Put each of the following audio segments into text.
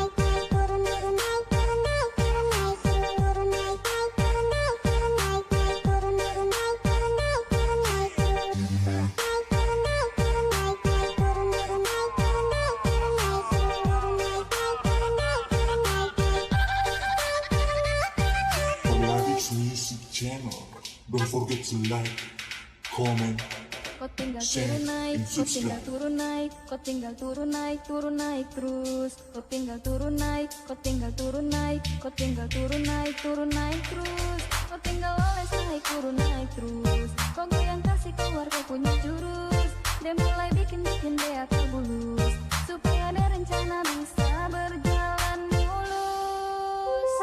naik naik turun turun naik turun naik turun naik turun naik naik turun naik turun naik naik turun turun naik turun naik turun naik turun naik turun naik turun naik naik turun turun naik turun naik turun naik turun naik naik turun naik turun naik Polaris Music Channel. Don't forget to like, comment, Kau tinggal share, turun naik, and kau tinggal subscribe. turun naik, kau tinggal turun naik terus. Kau tinggal turun naik, kau tinggal turun naik, kau tinggal turun naik terus. Kau tinggal oles naik terus. Kau goyang kasih keluar kau punya jurus. Dan mulai bikin dia terbulus. Supaya ada rencana bisa berjalan mulus.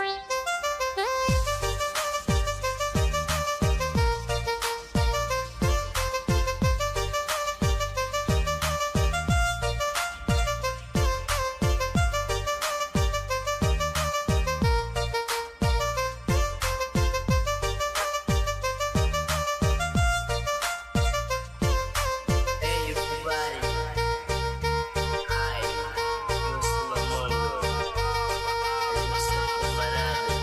Hey everybody, I Yusuf Mondo, Yusuf Parado,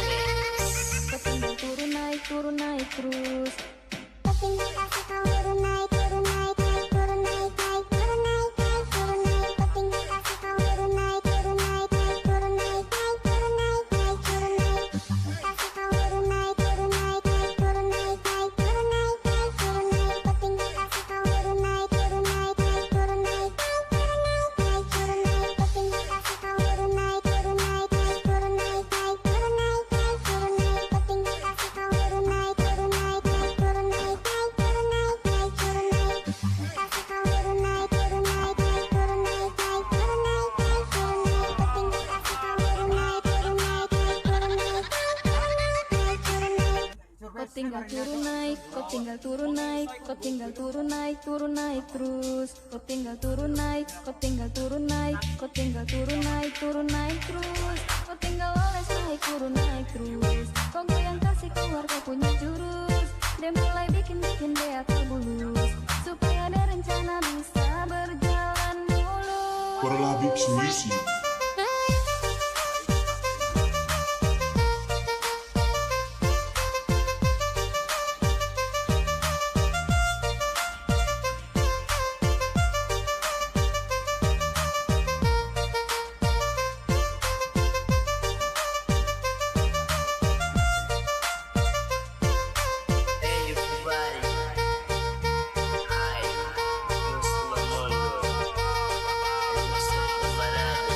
Next. Kau tinggal turun naik terus. Kau tinggal kasih kau turun naik turun naik naik turun naik naik turun naik naik turun naik kau tinggal kasih kau turun naik turun naik naik turun naik naik turun naik naik turun naik kasih kau turun naik turun naik naik turun naik naik turun naik naik turun naik kau tinggal kasih kau turun naik turun naik naik turun naik naik turun naik naik turun naik kau tinggal kasih kau turun naik turun naik naik turun naik naik turun naik naik turun naik kau tinggal kasih kau turun naik turun naik naik turun naik naik turun naik naik turun naik kasih kau turun naik turun naik naik turun naik naik turun naik kau tinggal kasih kau turun naik turun naik naik turun naik naik turun naik Kau tinggal turun naik, kau tinggal turun naik, kau tinggal turun naik terus. Kau tinggal turun naik, kau tinggal turun naik, kau tinggal turun naik terus. Kau tinggal oles naik terus. Kau goyang kasih keluar kau punya jurus. Dan mulai bikin dia terbulus. Supaya ada rencana bisa berjalan mulus. Polaris Music. Hey everybody, I Yusuf Mondo, Yusuf Parado,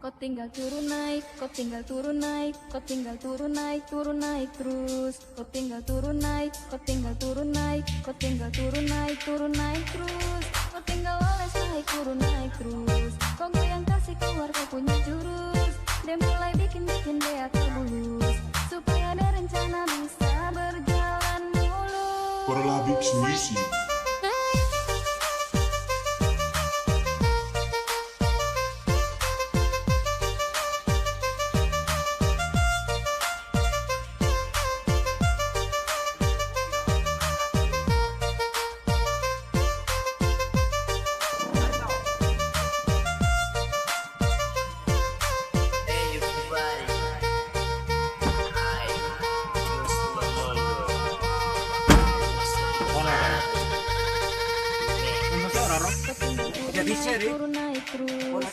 Kau tinggal turun naik, kau tinggal turun naik, kau tinggal turun naik terus. Kau tinggal turun naik, kau tinggal turun naik, kau tinggal turun naik terus. Kau tinggal oles naik terus. Kau goyang kasih keluar kau punya jurus. Dia mulai bikin dia terbulus, supaya ada rencana bisa berjalan mulus. Paralabix Music. Hey everybody, hi, Yus Lamondo. Kau tinggal turun naik terus.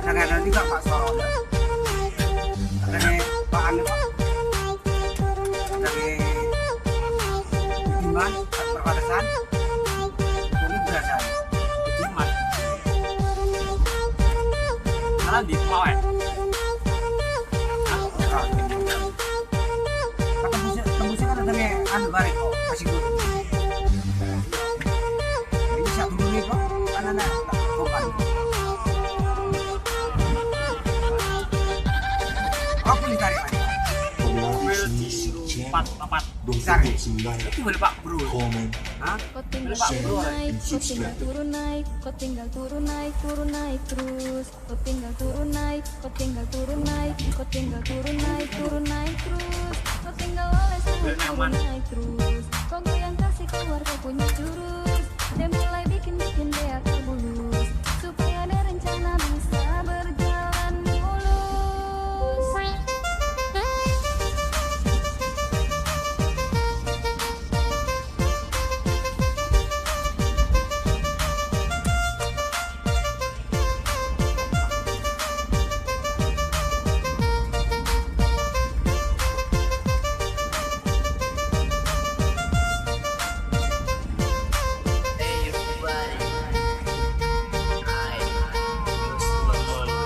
Kadang-kadang juga Pak Soro dari Pak Anu dari Iman perbatasan ini berasal Iman malah di Pawai tembusnya kan dari Anu Bari kok masih dulu ini satu dulu kok anak-anak tak bukan apa nih tarik lagi? Paralabix Music Channel. Don't Cari. forget to like, Itu boleh Pak Bro. comment, Hah? Kau tinggal Pak Bro. turun naik, kau tinggal turun naik, kau tinggal turun naik terus. Kau tinggal turun naik, kau tinggal turun naik, kau tinggal turun naik terus. Kau tinggal oles naik terus. Kau goyang kasih keluar kau punya jurus. Dia mulai bikin dia terbulus, supaya ada rencana bisa berjalan mulus. Hey everybody, hi, Yus Lamondo.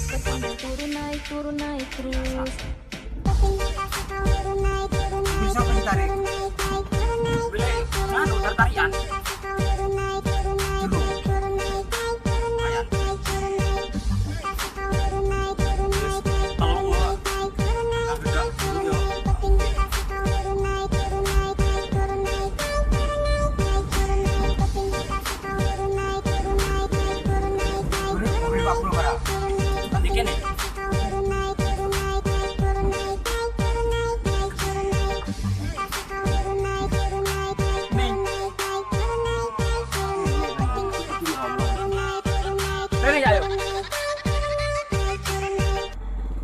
Kau tinggal turun naik terus. Bisa apa ditarik? Boleh. Anu tertarian. Dulu. Ayan. Kalau gua agak dulu ya. Boleh Pak Bro bara. Nanti kene.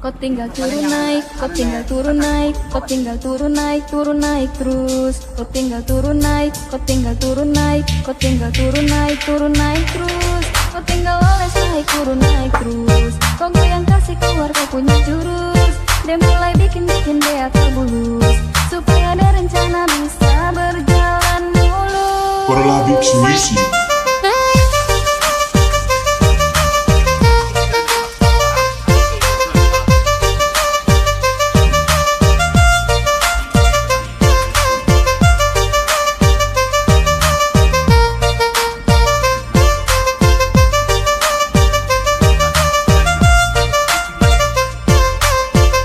Kau tinggal turun naik, kau tinggal turun naik, kau tinggal turun naik terus. Kau tinggal turun naik, kau tinggal turun naik, kau tinggal turun naik terus. Kau tinggal oles naik terus. Kau goyang kasih keluar kau punya jurus. Dia mulai bikin dia terbulus, supaya ada rencana bisa berjalan mulus. Paralabix Music.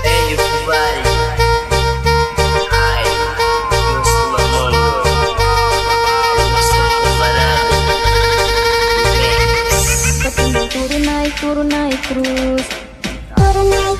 Hey everybody, hai, yo semua mondo, masuk kepada mix. Kau tinggal turun naik terus. Turun naik